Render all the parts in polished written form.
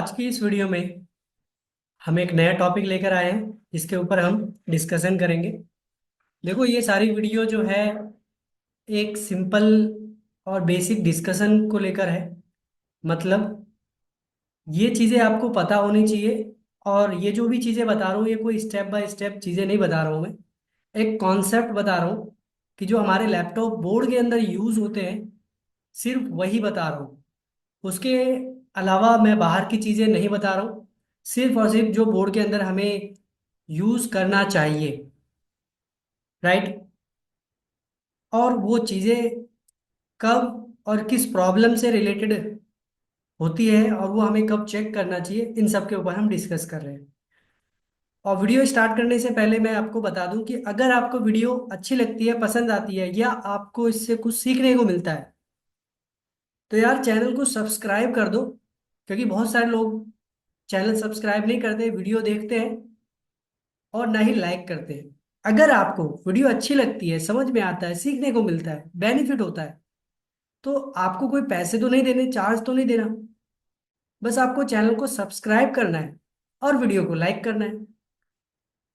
आज की इस वीडियो में हम एक नया टॉपिक लेकर आए हैं जिसके ऊपर हम डिस्कशन करेंगे। देखो, ये सारी वीडियो जो है एक सिंपल और बेसिक डिस्कशन को लेकर है। मतलब ये चीज़ें आपको पता होनी चाहिए। और ये जो भी चीज़ें बता रहा हूँ ये कोई स्टेप बाय स्टेप चीज़ें नहीं बता रहा हूँ मैं। एक कॉन्सेप्ट बता रहा हूँ कि जो हमारे लैपटॉप बोर्ड के अंदर यूज़ होते हैं, सिर्फ वही बता रहा हूँ। उसके अलावा मैं बाहर की चीज़ें नहीं बता रहा हूँ। सिर्फ और सिर्फ जो बोर्ड के अंदर हमें यूज़ करना चाहिए, राइट। और वो चीज़ें कब और किस प्रॉब्लम से रिलेटेड होती है और वो हमें कब चेक करना चाहिए, इन सब के ऊपर हम डिस्कस कर रहे हैं। और वीडियो स्टार्ट करने से पहले मैं आपको बता दूं कि अगर आपको वीडियो अच्छी लगती है, पसंद आती है या आपको इससे कुछ सीखने को मिलता है, तो यार चैनल को सब्सक्राइब कर दो। क्योंकि बहुत सारे लोग चैनल सब्सक्राइब नहीं करते, वीडियो देखते हैं और ना ही लाइक करते हैं। अगर आपको वीडियो अच्छी लगती है, समझ में आता है, सीखने को मिलता है, बेनिफिट होता है, तो आपको कोई पैसे तो नहीं देने, चार्ज तो नहीं देना। बस आपको चैनल को सब्सक्राइब करना है और वीडियो को लाइक करना है।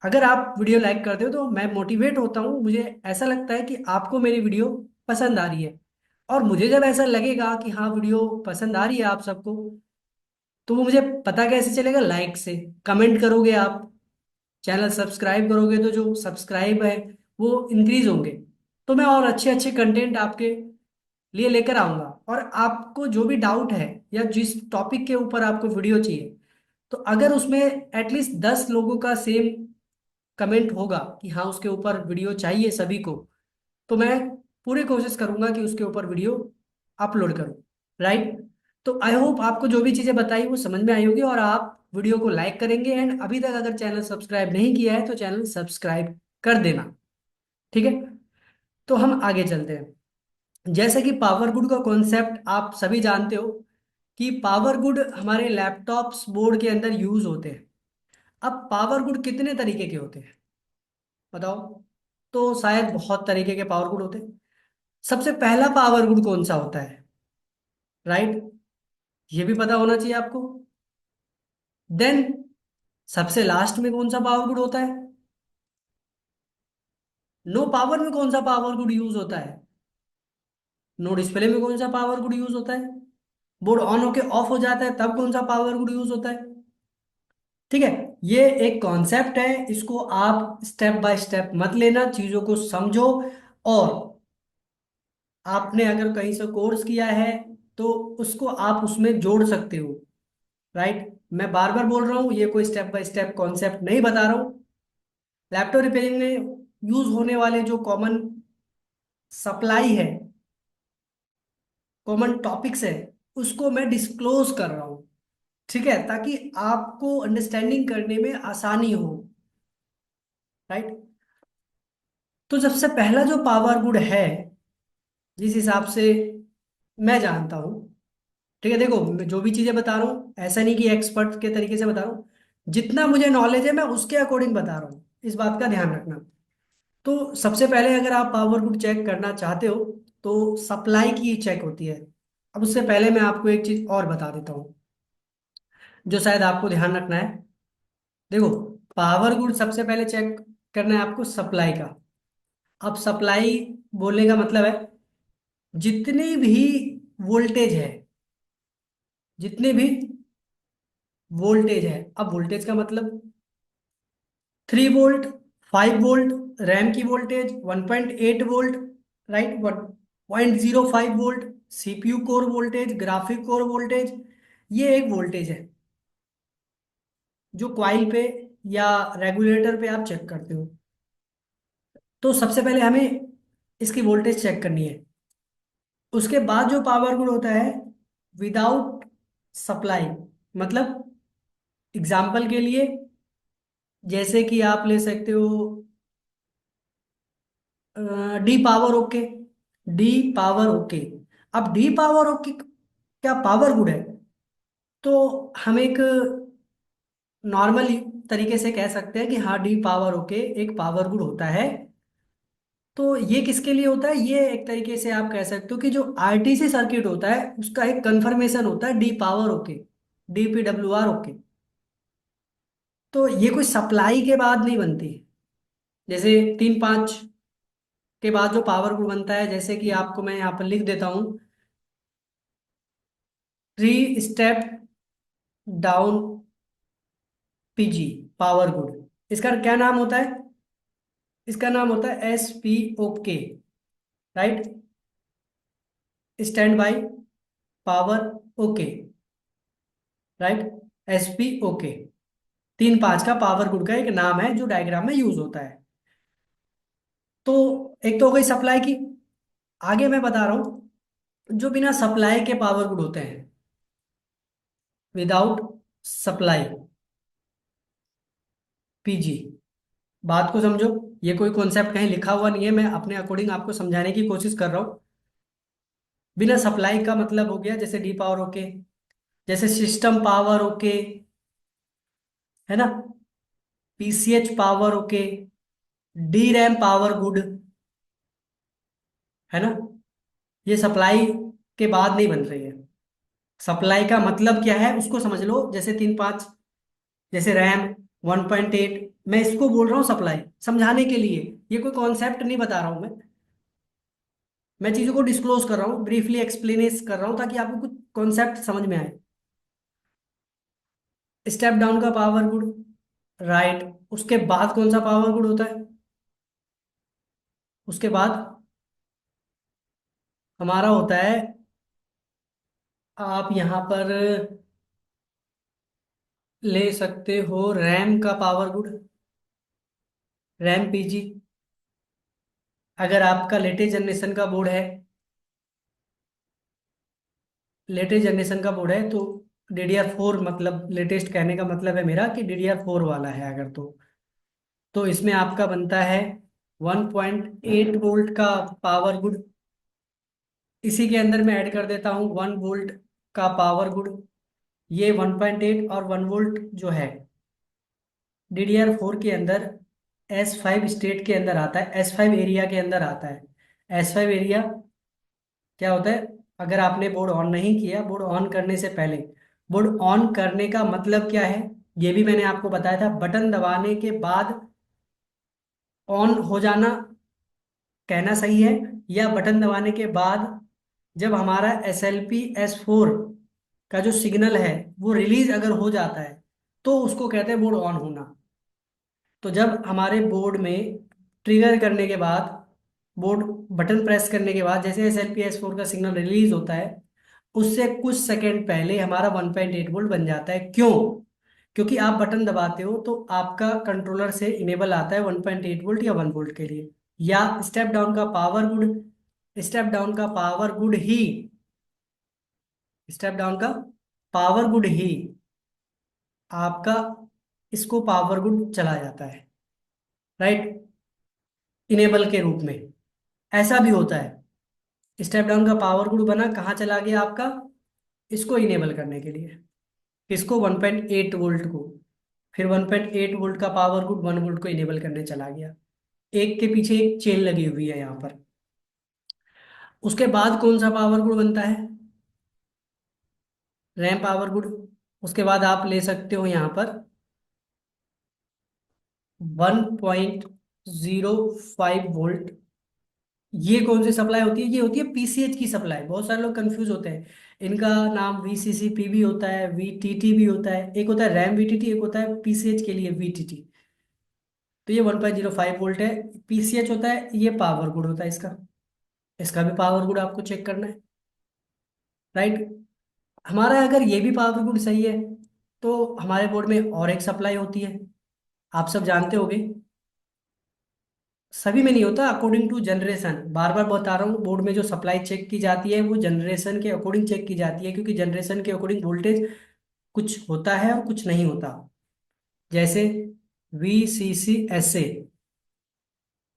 अगर आप वीडियो लाइक करते हो तो मैं मोटिवेट होता हूँ, मुझे ऐसा लगता है कि आपको मेरी वीडियो पसंद आ रही है। और मुझे जब ऐसा लगेगा कि हाँ वीडियो पसंद आ रही है आप सबको, तो वो मुझे पता कैसे चलेगा? लाइक से। कमेंट करोगे आप, चैनल सब्सक्राइब करोगे तो जो सब्सक्राइब है वो इंक्रीज होंगे। तो मैं और अच्छे अच्छे कंटेंट आपके लिए लेकर आऊंगा। और आपको जो भी डाउट है या जिस टॉपिक के ऊपर आपको वीडियो चाहिए, तो अगर उसमें एटलीस्ट 10 लोगों का सेम कमेंट होगा कि हाँ उसके ऊपर वीडियो चाहिए सभी को, तो मैं पूरी कोशिश करूंगा कि उसके ऊपर वीडियो अपलोड करूं, राइट। तो आई होप आपको जो भी चीज़ें बताई वो समझ में आई होगी और आप वीडियो को लाइक करेंगे। एंड अभी तक अगर चैनल सब्सक्राइब नहीं किया है तो चैनल सब्सक्राइब कर देना, ठीक है। तो हम आगे चलते हैं। जैसे कि पावर गुड का कॉन्सेप्ट आप सभी जानते हो कि पावर गुड हमारे लैपटॉप्स बोर्ड के अंदर यूज होते हैं। अब पावर गुड कितने तरीके के होते हैं बताओ? तो शायद बहुत तरीके के पावर गुड होते हैं। सबसे पहला पावर गुड कौन सा होता है, राइट? ये भी पता होना चाहिए आपको। देन सबसे लास्ट में कौन सा पावर गुड होता है? नो पावर में कौन सा पावर गुड यूज होता है? नो डिस्प्ले में कौन सा पावर गुड यूज होता है? बोर्ड ऑन होके ऑफ हो जाता है तब कौन सा पावर गुड यूज होता है? ठीक है। ये एक कॉन्सेप्ट है, इसको आप स्टेप बाय स्टेप मत लेना, चीजों को समझो। और आपने अगर कहीं से कोर्स किया है तो उसको आप उसमें जोड़ सकते हो, राइट। मैं बार बार बोल रहा हूँ, ये कोई स्टेप बाय स्टेप कॉन्सेप्ट नहीं बता रहा हूँ। लैपटॉप रिपेयरिंग में यूज होने वाले जो कॉमन सप्लाई है, कॉमन टॉपिक्स है, उसको मैं डिस्क्लोज कर रहा हूँ, ठीक है, ताकि आपको अंडरस्टैंडिंग करने में आसानी हो, राइट। तो सबसे पहला जो पावर गुड है, जिस हिसाब से मैं जानता हूँ, ठीक है, देखो मैं जो भी चीजें बता रहा हूँ ऐसा नहीं कि एक्सपर्ट के तरीके से बता रहा हूँ। जितना मुझे नॉलेज है मैं उसके अकॉर्डिंग बता रहा हूँ, इस बात का ध्यान रखना। तो सबसे पहले अगर आप पावर गुड चेक करना चाहते हो तो सप्लाई की चेक होती है। अब उससे पहले मैं आपको एक चीज और बता देता हूँ जो शायद आपको ध्यान रखना है। देखो, पावर गुड सबसे पहले चेक करना है आपको सप्लाई का। अब सप्लाई बोलने का मतलब है जितनी भी वोल्टेज है, जितनी भी वोल्टेज है। अब वोल्टेज का मतलब 3 वोल्ट, 5 वोल्ट, रैम की voltage 1.8 volt, right, 1.05 volt, CPU core voltage, graphic core voltage, ये एक वोल्टेज है जो क्वाइल पे या रेगुलेटर पे आप चेक करते हो। तो सबसे पहले हमें इसकी वोल्टेज चेक करनी है। उसके बाद जो पावर गुड होता है विदाउट सप्लाई, मतलब एग्जाम्पल के लिए जैसे कि आप ले सकते हो D power okay, D power okay. अब डी पावर ओके क्या पावर गुड है? तो हम एक नॉर्मल तरीके से कह सकते हैं कि हाँ डी पावर ओके एक पावर गुड होता है। तो ये किसके लिए होता है? ये एक तरीके से आप कह सकते हो कि जो आरटीसी सर्किट होता है उसका एक कंफर्मेशन होता है D power okay. DPWR okay. तो ये कोई सप्लाई के बाद नहीं बनती। जैसे 3 5 के बाद जो पावर ग्रुप बनता है, जैसे कि आपको मैं यहाँ पर लिख देता हूँ, 3 step down PG power good. इसका क्या नाम होता है? इसका नाम होता है SPOK, right? Stand by power okay, right? SPOK 3 5 का पावर गुड का एक नाम है जो डायग्राम में यूज होता है। तो एक तो हो गई सप्लाई की। आगे मैं बता रहा हूँ जो बिना सप्लाई के पावर गुड होते हैं, विदाउट सप्लाई PG। बात को समझो, ये कोई कॉन्सेप्ट कहीं लिखा हुआ नहीं है, मैं अपने अकॉर्डिंग आपको समझाने की कोशिश कर रहा हूँ। बिना सप्लाई का मतलब हो गया जैसे D पावर ओके, जैसे सिस्टम पावर ओके, है ना, PCH power okay, DRAM power good, है ना। ये सप्लाई के बाद नहीं बन रही है। सप्लाई का मतलब क्या है उसको समझ लो। जैसे 3 5, जैसे रैम 1.8, मैं इसको बोल रहा हूँ सप्लाई, समझाने के लिए। ये कोई कॉन्सेप्ट नहीं बता रहा हूँ मैं चीजों को डिस्क्लोज कर रहा हूँ, ब्रीफली एक्सप्लेन कर रहा हूँ ताकि आपको कुछ कॉन्सेप्ट समझ में आए। स्टेप डाउन का पावर गुड, राइट। उसके बाद कौन सा पावर गुड होता है? उसके बाद हमारा होता है, आप यहाँ पर ले सकते हो रैम का पावर गुड, रैम PG। अगर आपका लेटेस्ट जनरेशन का बोर्ड है, लेटेस्ट जनरेशन का बोर्ड है तो DDR4, मतलब लेटेस्ट कहने का मतलब है मेरा कि DDR4 वाला है अगर, तो इसमें आपका बनता है 1.8 वोल्ट का पावर गुड। इसी के अंदर मैं ऐड कर देता हूँ 1 वोल्ट का पावर गुड। ये 1.8 और 1 वोल्ट जो है DDR4 के अंदर S5 स्टेट के अंदर आता है, S5 एरिया के अंदर आता है। S5 एरिया क्या होता है? अगर आपने बोर्ड ऑन नहीं किया, बोर्ड ऑन करने से पहले, बोर्ड ऑन करने का मतलब क्या है ये भी मैंने आपको बताया था, बटन दबाने के बाद ऑन हो जाना कहना सही है, या बटन दबाने के बाद जब हमारा SLP S4 का जो सिग्नल है वो रिलीज अगर हो जाता है तो उसको कहते हैं बोर्ड ऑन होना। तो जब हमारे बोर्ड में ट्रिगर करने के बाद, बोर्ड बटन प्रेस करने के बाद जैसे SLP S4 का सिग्नल रिलीज होता है, उससे कुछ सेकंड पहले हमारा 1.8 वोल्ट बन जाता है। क्यों? क्योंकि आप बटन दबाते हो तो आपका कंट्रोलर से इनेबल आता है 1.8 वोल्ट या 1 वोल्ट के लिए। या स्टेप डाउन का पावर गुड, स्टेप डाउन का पावर गुड ही, स्टेप डाउन का पावर गुड ही आपका इसको पावर गुड चला जाता है, राइट, इनेबल के रूप में। ऐसा भी होता है, स्टेप डाउन का पावर गुड बना, कहाँ चला गया आपका? इसको इनेबल करने के लिए, इसको 1.8 वोल्ट को, फिर 1.8 वोल्ट का पावर गुड 1 वोल्ट को इनेबल करने चला गया। एक के पीछे एक चेन लगी हुई है यहाँ पर। उसके बाद कौन सा पावर गुड बनता है? RAM power good. उसके बाद आप ले सकते हो यहाँ पर 1.05 वोल्ट। ये कौन सी सप्लाई होती है? ये होती है PCH की सप्लाई। बहुत सारे लोग कंफ्यूज होते हैं, इनका नाम VCCP भी होता है, VTT भी होता है, एक होता है रैम VTT, एक होता है PCH के लिए VTT। तो ये 1.05 वोल्ट है, PCH होता है, ये पावर गुड होता है इसका। इसका भी पावर गुड आपको चेक करना है, राइट। हमारा अगर ये भी पावर गुड सही है तो हमारे बोर्ड में और एक सप्लाई होती है, आप सब जानते होंगे। सभी में नहीं होता, अकॉर्डिंग टू जनरेशन, बार बार बता रहा हूँ, बोर्ड में जो सप्लाई चेक की जाती है वो जनरेशन के अकॉर्डिंग चेक की जाती है, क्योंकि जनरेशन के अकॉर्डिंग वोल्टेज कुछ होता है और कुछ नहीं होता। जैसे VCC SA,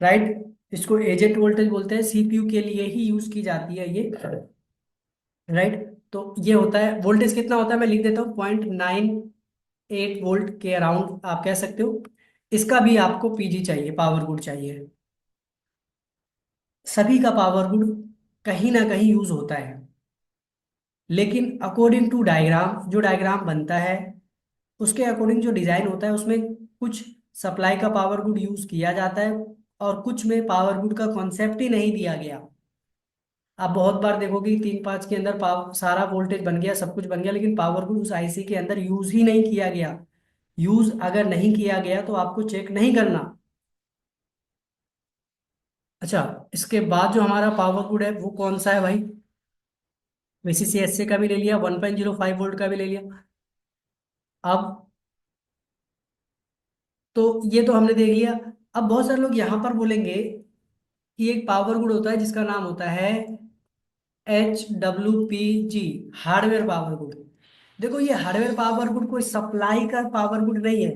राइट, इसको एजेंट वोल्टेज बोलते हैं, CPU के लिए ही यूज की जाती है ये, राइट। तो ये होता है, वोल्टेज कितना होता है मैं लिख देता हूँ, 0.98 वोल्ट के अराउंड आप कह सकते हो। इसका भी आपको PG चाहिए, पावर गुड चाहिए। सभी का पावर गुड कहीं ना कहीं यूज होता है, लेकिन अकॉर्डिंग टू डायग्राम, जो डायग्राम बनता है उसके अकॉर्डिंग जो डिजाइन होता है उसमें कुछ सप्लाई का पावर गुड यूज किया जाता है और कुछ में पावर गुड का कॉन्सेप्ट ही नहीं दिया गया। आप बहुत बार देखोगे कि 3 5 के अंदर पावर सारा वोल्टेज बन गया, सब कुछ बन गया, लेकिन पावर गुड उस आईसी के अंदर यूज ही नहीं किया गया। यूज अगर नहीं किया गया तो आपको चेक नहीं करना। अच्छा, इसके बाद जो हमारा पावर गुड है वो कौन सा है भाई? वीसीसीएससी का भी ले लिया, 1.05 वोल्ट का भी ले लिया। अब तो ये तो हमने देख लिया। अब बहुत सारे लोग यहाँ पर बोलेंगे कि एक पावर गुड होता है जिसका नाम होता है HWPG, हार्डवेयर पावर गुड। देखो ये हार्डवेयर पावर गुड कोई सप्लाई का पावर गुड नहीं है।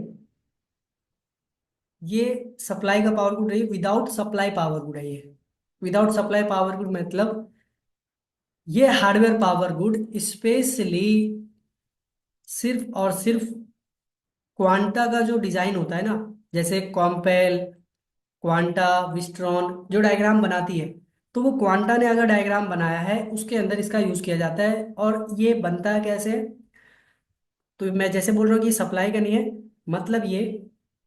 ये सप्लाई का पावर गुड नहीं, विदाउट सप्लाई पावर गुड है ये। विदाउट सप्लाई पावर गुड मतलब ये हार्डवेयर पावर गुड स्पेशली सिर्फ और सिर्फ क्वांटा का जो डिजाइन होता है ना, जैसे कॉम्पेल, क्वांटा, विस्ट्रॉन जो डायग्राम बनाती है, तो वो क्वांटा ने अगर डायग्राम बनाया है उसके अंदर इसका यूज किया जाता है। और ये बनता है कैसे? तो मैं जैसे बोल रहा हूँ कि सप्लाई का नहीं है, मतलब ये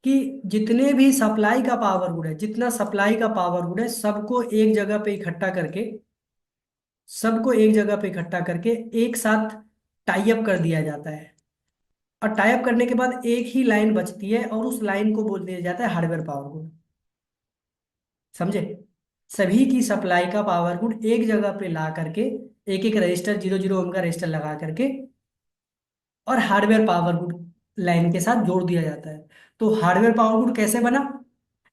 कि जितने भी सप्लाई का पावर गुड है, जितना सप्लाई का पावर गुड है सबको एक जगह पे इकट्ठा करके, सबको एक जगह पे इकट्ठा करके एक साथ टाई अप कर दिया जाता है। और टाई अप करने के बाद एक ही लाइन बचती है और उस लाइन को बोल दिया जाता है हार्डवेयर पावर गुड। समझे? सभी की सप्लाई का पावर गुड एक जगह पे ला करके एक एक रजिस्टर, 0 0 ओम का रजिस्टर लगा करके और हार्डवेयर पावर गुड लाइन के साथ जोड़ दिया जाता है। तो हार्डवेयर पावर गुड कैसे बना?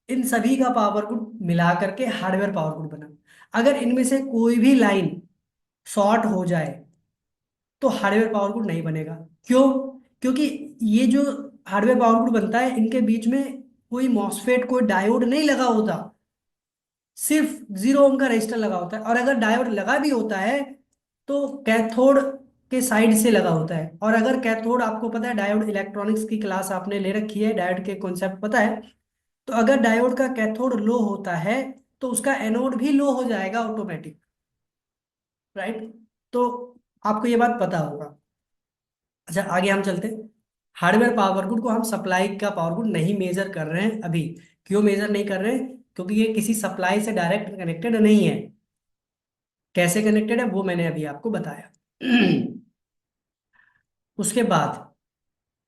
इन सभी का पावर गुड मिला करके हार्डवेयर पावर गुड बना। अगर इनमें से कोई भी लाइन शॉर्ट हो जाए तो हार्डवेयर पावर गुड नहीं बनेगा। क्यों? क्योंकि ये जो हार्डवेयर पावर गुड बनता है इनके बीच में कोई मॉसफेट, कोई डायोड नहीं लगा होता, सिर्फ 0 ओम का रजिस्टर लगा होता है। और अगर डायोड लगा भी होता है तो कैथोड के साइड से लगा होता है। और अगर कैथोड, आपको पता है डायोड, इलेक्ट्रॉनिक्स की क्लास आपने ले रखी है, डायोड के कॉन्सेप्ट पता है, तो अगर डायोड का कैथोड लो होता है तो उसका एनोड भी लो हो जाएगा ऑटोमेटिक। राइट? तो आपको ये बात पता होगा। अच्छा, आगे हम चलते हैं। हार्डवेयर पावर गुड को हम सप्लाई का पावर गुड नहीं मेजर कर रहे हैं अभी। क्यों मेजर नहीं कर रहे हैं? क्योंकि ये किसी सप्लाई से डायरेक्ट कनेक्टेड नहीं है। कैसे कनेक्टेड है वो मैंने अभी आपको बताया। उसके बाद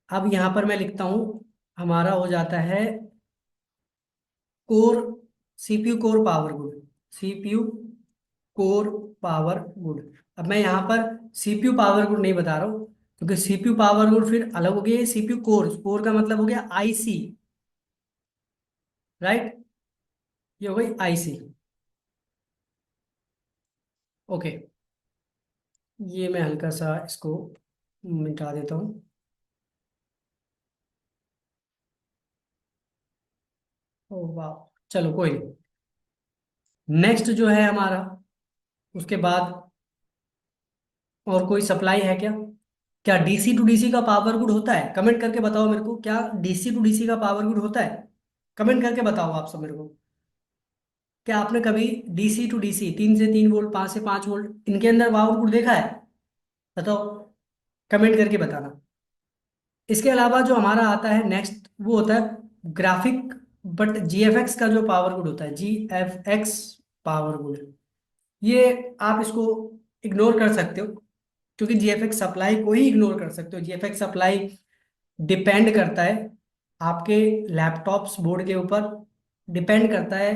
अब यहां पर मैं लिखता हूं, हमारा हो जाता है core, CPU core power good, CPU core power good. अब मैं यहाँ पर सीपीयू पावर गुड नहीं बता रहा हूँ, क्योंकि सीपीयू पावर गुड फिर अलग हो गया। सीपीयू कोर, कोर का मतलब हो गया आईसी। राइट? ये हो गई आईसी। ओके, ये मैं हल्का सा इसको मिटा देता हूँ। ओ वाह, चलो कोई नहीं। नेक्स्ट जो है हमारा, उसके बाद और कोई सप्लाई है क्या? क्या डीसी टू डीसी का पावर गुड होता है? कमेंट करके बताओ मेरे को, क्या डीसी टू डीसी का पावर गुड होता है? कमेंट करके बताओ आप सब मेरे को। क्या आपने कभी डीसी टू डीसी, 3 से 3 वोल्ट, 5 से 5 वोल्ट, इनके अंदर पावर गुड देखा है? बताओ, कमेंट करके बताना। इसके अलावा जो हमारा आता है नेक्स्ट वो होता है ग्राफिक, बट जीएफएक्स का जो पावर गुड होता है, जीएफएक्स पावर गुड, ये आप इसको इग्नोर कर सकते हो, क्योंकि जीएफएक्स सप्लाई को ही इग्नोर कर सकते हो। जीएफएक्स सप्लाई डिपेंड करता है आपके लैपटॉप्स बोर्ड के ऊपर, डिपेंड करता है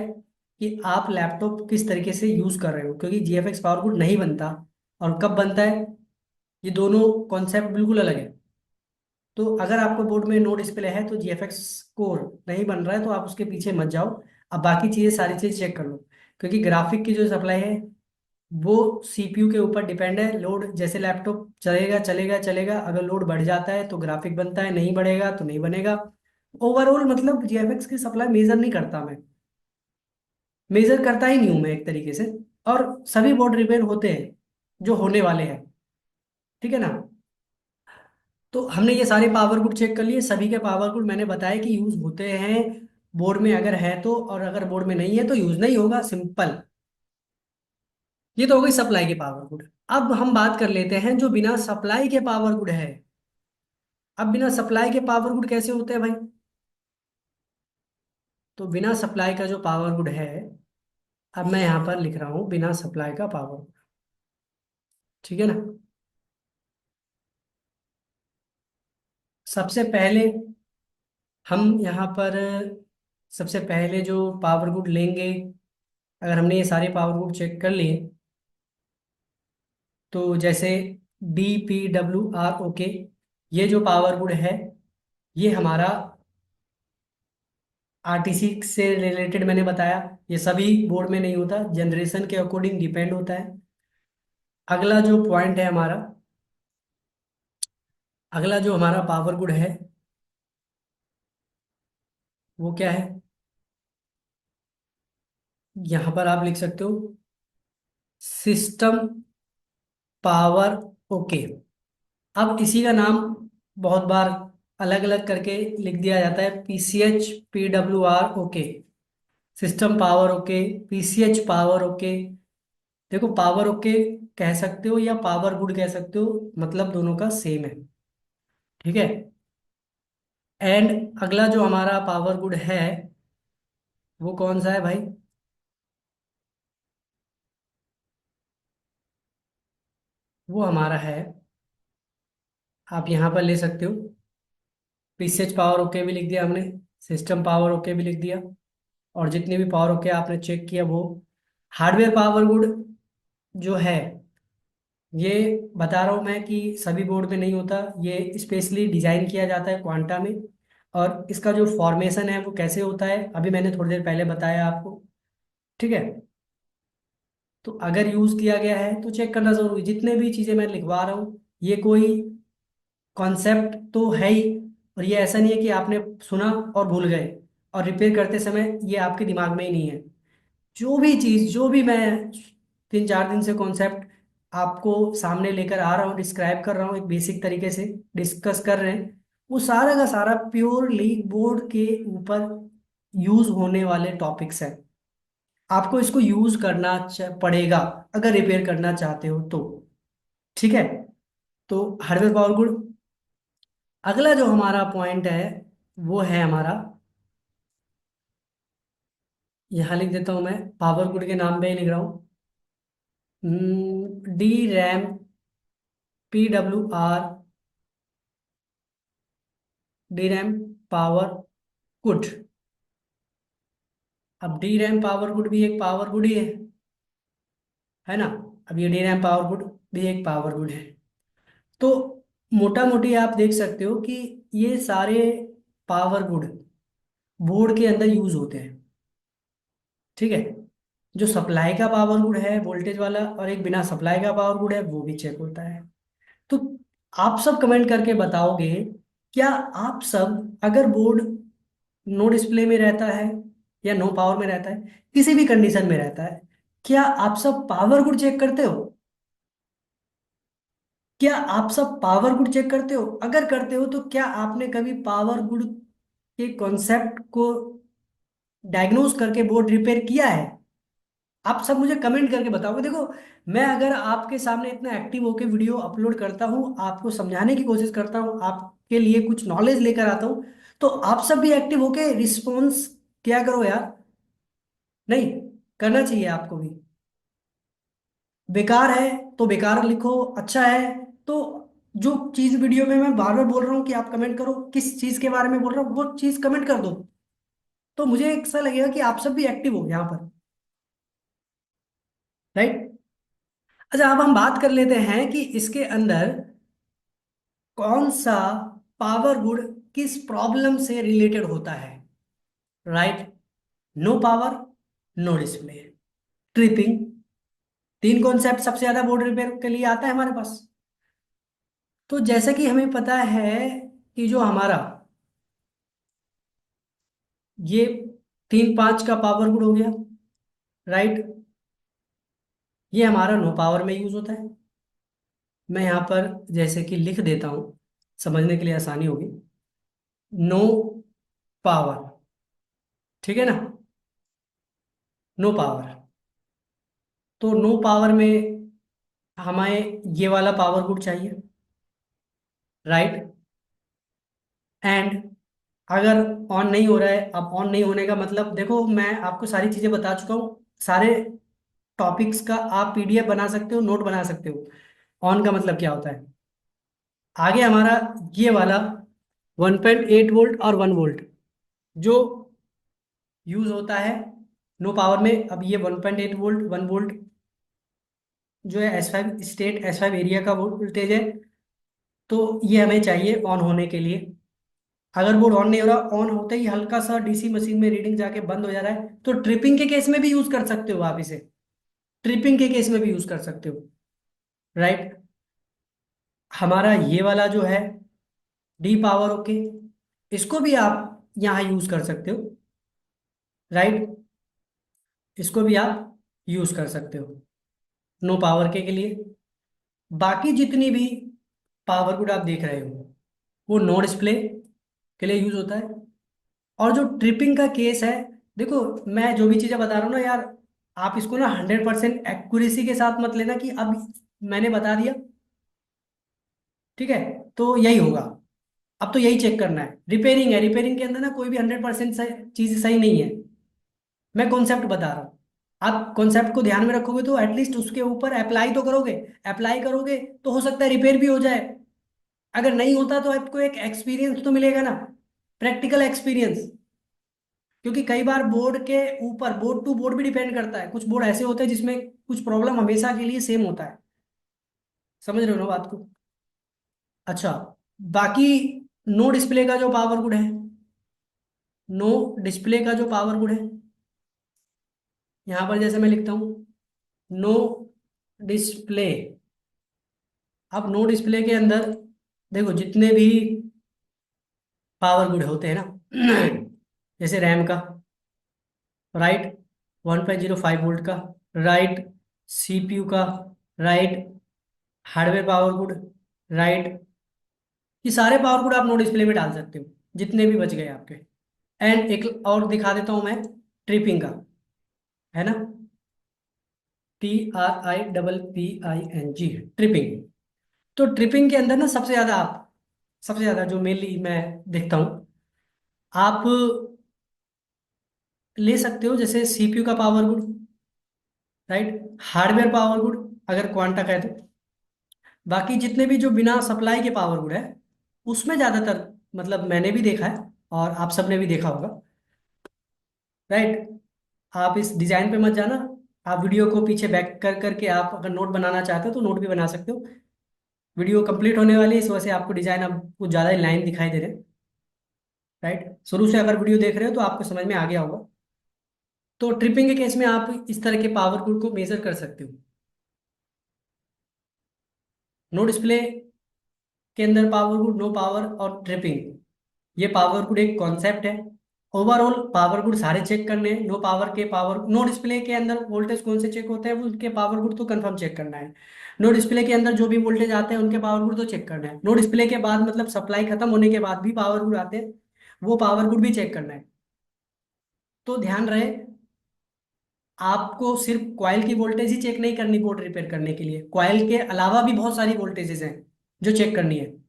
कि आप लैपटॉप किस तरीके से यूज कर रहे हो, क्योंकि जीएफएक्स पावर गुड नहीं बनता। और कब बनता है? ये दोनों कॉन्सेप्ट बिल्कुल अलग है। तो अगर आपको बोर्ड में नो डिस्प्ले है तो जीएफएक्स कोर नहीं बन रहा है तो आप उसके पीछे मत जाओ। अब बाकी चीजें, सारी चीज चेक कर लो, क्योंकि ग्राफिक की जो सप्लाई है वो सीपीयू के ऊपर डिपेंड है। लोड जैसे लैपटॉप चलेगा चलेगा चलेगा, अगर लोड बढ़ जाता है तो ग्राफिक बनता है, नहीं बढ़ेगा तो नहीं बनेगा। ओवरऑल मतलब जीएफएक्स की सप्लाई मेजर नहीं करता मैं, मेजर करता ही नहीं हूं मैं एक तरीके से। और सभी बोर्ड रिपेयर होते हैं जो होने वाले हैं। ठीक है ना? तो हमने ये सारे पावर गुड चेक कर लिए, सभी के पावर गुड मैंने बताया कि यूज होते हैं बोर्ड में अगर है तो, और अगर बोर्ड में नहीं है तो यूज नहीं होगा, सिंपल। ये तो हो गई सप्लाई के पावर गुड। अब हम बात कर लेते हैं जो बिना सप्लाई के पावर गुड है। अब बिना सप्लाई के पावर गुड कैसे होते हैं भाई? तो बिना सप्लाई का जो पावर गुड है, अब मैं यहाँ पर लिख रहा हूँ बिना सप्लाई का पावर। ठीक है ना? सबसे पहले हम यहाँ पर सबसे पहले जो पावर गुड लेंगे, अगर हमने ये सारे पावर गुड चेक कर लिए, तो जैसे DPWR, ओके, ये जो पावर गुड है, ये हमारा RTC से रिलेटेड मैंने बताया। ये सभी बोर्ड में नहीं होता, जनरेशन के अकॉर्डिंग डिपेंड होता है। अगला जो पॉइंट है हमारा, अगला जो हमारा पावर गुड है, वो क्या है? यहाँ पर आप लिख सकते हो सिस्टम पावर, ओके। अब इसी का नाम बहुत बार अलग अलग करके लिख दिया जाता है, PCH PWR, okay. System power okay, PCH power okay. देखो, पावर ओके कह सकते हो या पावर गुड कह सकते हो, मतलब दोनों का सेम है। ठीक है। एंड अगला जो हमारा पावर गुड है, वो कौन सा है भाई? वो हमारा है, आप यहाँ पर ले सकते हो, PCH पावर ओके भी लिख दिया हमने, सिस्टम पावर ओके भी लिख दिया, और जितने भी पावर ओके आपने चेक किया वो। हार्डवेयर पावर गुड जो है, ये बता रहा हूँ मैं कि सभी बोर्ड में नहीं होता, ये स्पेशली डिजाइन किया जाता है क्वांटा में। और इसका जो फॉर्मेशन है वो कैसे होता है, अभी मैंने थोड़ी देर पहले बताया आपको। ठीक है। तो अगर यूज किया गया है तो चेक करना जरूरी, जितने भी चीजें मैं लिखवा रहा हूँ ये कोई कॉन्सेप्ट तो है ही, और ये ऐसा नहीं है कि आपने सुना और भूल गए, और रिपेयर करते समय ये आपके दिमाग में ही नहीं है। जो भी चीज, जो भी मैं 3 4 दिन से कॉन्सेप्ट आपको सामने लेकर आ रहा हूँ, डिस्क्राइब कर रहा हूँ, एक बेसिक तरीके से डिस्कस कर रहे हैं, वो सारा का सारा प्योरली बोर्ड के ऊपर यूज होने वाले टॉपिक्स हैं। आपको इसको यूज करना पड़ेगा अगर रिपेयर करना चाहते हो तो। ठीक है। तो हार्डवेयर पावर गुड। अगला जो हमारा पॉइंट है, वो है हमारा, यहाँ लिख देता हूं मैं, पावर गुड के नाम पे ही लिख रहा हूँ, DRAM PWR, DRAM power good. अब DRAM पावर गुड भी एक पावर गुड ही है ना? अब ये DRAM पावर गुड भी एक पावर गुड है। तो मोटा मोटी आप देख सकते हो कि ये सारे पावर गुड बोर्ड के अंदर यूज होते हैं। ठीक है। जो सप्लाई का पावर गुड है वोल्टेज वाला, और एक बिना सप्लाई का पावर गुड है, वो भी चेक होता है। तो आप सब कमेंट करके बताओगे, क्या आप सब, अगर बोर्ड नो डिस्प्ले में रहता है या नो पावर में रहता है, किसी भी कंडीशन में रहता है, क्या आप सब पावर गुड चेक करते हो? क्या आप सब पावर गुड चेक करते हो? अगर करते हो तो क्या आपने कभी पावर गुड के कॉन्सेप्ट को डायग्नोज करके बोर्ड रिपेयर किया है? आप सब मुझे कमेंट करके बताओगे। देखो, मैं अगर आपके सामने इतना एक्टिव होकर वीडियो अपलोड करता हूँ, आपको समझाने की कोशिश करता हूँ, आपके लिए कुछ नॉलेज लेकर आता हूँ, तो आप सब भी एक्टिव होके रिस्पॉन्स क्या करो यार। नहीं, करना चाहिए आपको भी। बेकार है तो बेकार लिखो, अच्छा है तो, जो चीज वीडियो में मैं बार बार बोल रहा हूँ कि आप कमेंट करो, किस चीज के बारे में बोल रहा हूँ वो चीज कमेंट कर दो, तो मुझे ऐसा लगेगा कि आप सब भी एक्टिव हो यहाँ पर। राइट। अच्छा, अब हम बात कर लेते हैं कि इसके अंदर कौन सा पावर गुड किस प्रॉब्लम से रिलेटेड होता है। Right. No power, no display, tripping, तीन कॉन्सेप्ट सबसे ज्यादा बोर्ड रिपेयर के लिए आता है हमारे पास। तो जैसे कि हमें पता है कि जो हमारा ये 3 5 का पावर गुड हो गया, राइट, ये हमारा नो पावर में यूज होता है। मैं यहाँ पर जैसे कि लिख देता हूँ, समझने के लिए आसानी होगी। नो पावर, ठीक है ना? नो पावर, तो नो पावर में हमें ये वाला पावर गुड चाहिए, राइट। एंड अगर ऑन नहीं हो रहा है, अब ऑन नहीं होने का मतलब देखो, मैं आपको सारी चीजें बता चुका हूँ, सारे टॉपिक्स का आप पीडीएफ बना सकते हो, नोट बना सकते हो। ऑन का मतलब क्या होता है। आगे हमारा ये वाला 1.8 वोल्ट और 1 वोल्ट जो यूज होता है नो पावर में। अब ये 1.8 वोल्ट 1 वोल्ट जो है S5 स्टेट, S5 एरिया का वोल्टेज है। तो ये हमें चाहिए ऑन होने के लिए। अगर बोर्ड ऑन नहीं हो रहा, ऑन होते ही हल्का सा डीसी मशीन में रीडिंग जाके बंद हो जा रहा है, तो ट्रिपिंग के केस में भी यूज कर सकते हो आप इसे। ट्रिपिंग के केस में भी यूज कर सकते हो, राइट। हमारा ये वाला जो है डी पावर, ओके, इसको भी आप यहाँ यूज कर सकते हो, राइट। इसको भी आप यूज कर सकते हो नो पावर के लिए। बाकी जितनी भी पावर गुड आप देख रहे हो वो नो डिस्प्ले के लिए यूज होता है। और जो ट्रिपिंग का केस है, देखो मैं जो भी चीजें बता रहा हूँ ना यार, आप इसको ना 100% एक्यूरेसी के साथ मत लेना कि अब मैंने बता दिया, ठीक है, तो यही होगा। अब तो यही चेक करना है, रिपेयरिंग है, रिपेयरिंग के अंदर ना कोई भी 100% चीज सही नहीं है। मैं कॉन्सेप्ट बता रहा हूँ, आप कॉन्सेप्ट को ध्यान में रखोगे तो एटलीस्ट उसके ऊपर अप्लाई तो करोगे। अप्लाई करोगे तो हो सकता है रिपेयर भी हो जाए। अगर नहीं होता तो आपको एक एक्सपीरियंस तो मिलेगा ना, प्रैक्टिकल एक्सपीरियंस। क्योंकि कई बार बोर्ड के ऊपर, बोर्ड टू बोर्ड भी डिपेंड करता है, कुछ बोर्ड ऐसे होते हैं जिसमें कुछ प्रॉब्लम हमेशा के लिए सेम होता है। समझ रहे हो ना बात को। अच्छा, बाकी नो डिस्प्ले का जो पावर गुड है, नो डिस्प्ले का जो पावर गुड है, यहां पर जैसे मैं लिखता हूं नो डिस्प्ले। अब नो डिस्प्ले के अंदर देखो जितने भी पावर गुड होते हैं ना जैसे रैम का, राइट, 1.05 वोल्ट का, राइट, सीपीयू का, right, hardware power good, right, ये सारे पावर गुड आप नो डिस्प्ले में डाल सकते हो, जितने भी बच गए आपके। एंड एक और दिखा देता हूं मैं, ट्रिपिंग का, है ना, TRIPPING, ट्रिपिंग। तो ट्रिपिंग के अंदर ना सबसे ज्यादा आप, सबसे ज्यादा जो मेनली मैं देखता हूं, आप ले सकते हो जैसे सीपीयू का power good, right, hardware power good अगर क्वांटा का है तो। बाकी जितने भी जो बिना सप्लाई के पावर गुड है उसमें ज्यादातर, मतलब मैंने भी देखा है और आप सबने भी देखा होगा, राइट। आप इस डिजाइन पे मत जाना, आप वीडियो को पीछे बैक कर करके आप अगर नोट बनाना चाहते हो तो नोट भी बना सकते हो। वीडियो कंप्लीट होने वाली है, इस वजह से आपको डिजाइन अब कुछ ज्यादा ही लाइन दिखाई दे रहे हैं, राइट। शुरू से अगर वीडियो देख रहे हो तो आपको समझ में आ गया होगा। तो ट्रिपिंग के केस में आप इस तरह के पावर गुड को मेजर कर सकते हो। नो डिस्प्ले के अंदर पावर गुड, नो पावर और ट्रिपिंग, ये पावर गुड एक कॉन्सेप्ट है। ओवरऑल पावर गुड सारे चेक करने हैं। नो पावर के पावर, नो डिस्प्ले के अंदर वोल्टेज कौन से चेक होते हैं वो, उनके पावर गुड तो कंफर्म चेक करना है। नो डिस्प्ले के अंदर जो भी वोल्टेज आते हैं उनके पावर गुड तो चेक करना है। नो डिस्प्ले के बाद मतलब सप्लाई खत्म होने के बाद भी पावर गुड आते हैं, वो पावर गुड भी चेक करना है। तो ध्यान रहे, आपको सिर्फ कॉइल की वोल्टेज ही चेक नहीं करनी बोर्ड रिपेयर करने के लिए, कॉइल के अलावा भी बहुत सारी वोल्टेजेस हैं जो चेक करनी है।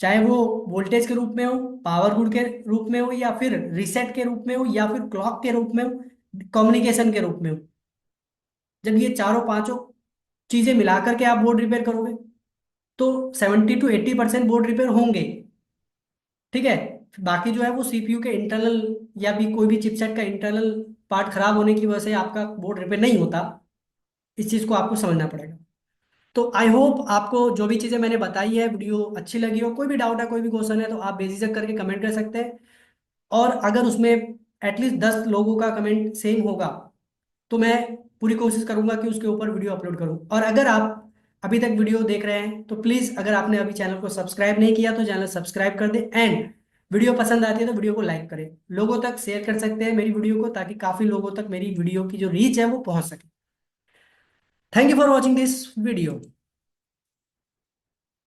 चाहे वो वोल्टेज के रूप में हो, पावर गुड के रूप में हो, या फिर रीसेट के रूप में हो, या फिर क्लॉक के रूप में हो, कम्युनिकेशन के रूप में हो। जब ये चारों पांचों चीजें मिलाकर के आप बोर्ड रिपेयर करोगे तो 70 to 80% बोर्ड रिपेयर होंगे, ठीक है। बाकी जो है वो सीपीयू के इंटरनल या भी कोई भी चिपसेट का इंटरनल पार्ट खराब होने की वजह से आपका बोर्ड रिपेयर नहीं होता। इस चीज को आपको समझना पड़ेगा। तो आई होप आपको जो भी चीजें मैंने बताई है वीडियो अच्छी लगी हो। कोई भी डाउट है, कोई भी क्वेश्चन है तो आप बेझिझक करके कमेंट कर सकते हैं। और अगर उसमें एटलीस्ट 10 लोगों का कमेंट सेम होगा तो मैं पूरी कोशिश करूंगा कि उसके ऊपर वीडियो अपलोड करूं। और अगर आप अभी तक वीडियो देख रहे हैं तो प्लीज़, अगर आपने अभी चैनल को सब्सक्राइब नहीं किया तो चैनल सब्सक्राइब कर दें। एंड वीडियो पसंद आती है तो वीडियो को लाइक करें, लोगों तक शेयर कर सकते हैं मेरी वीडियो को, ताकि काफ़ी लोगों तक मेरी वीडियो की जो रीच है वो पहुंच सके। Thank you for watching this video.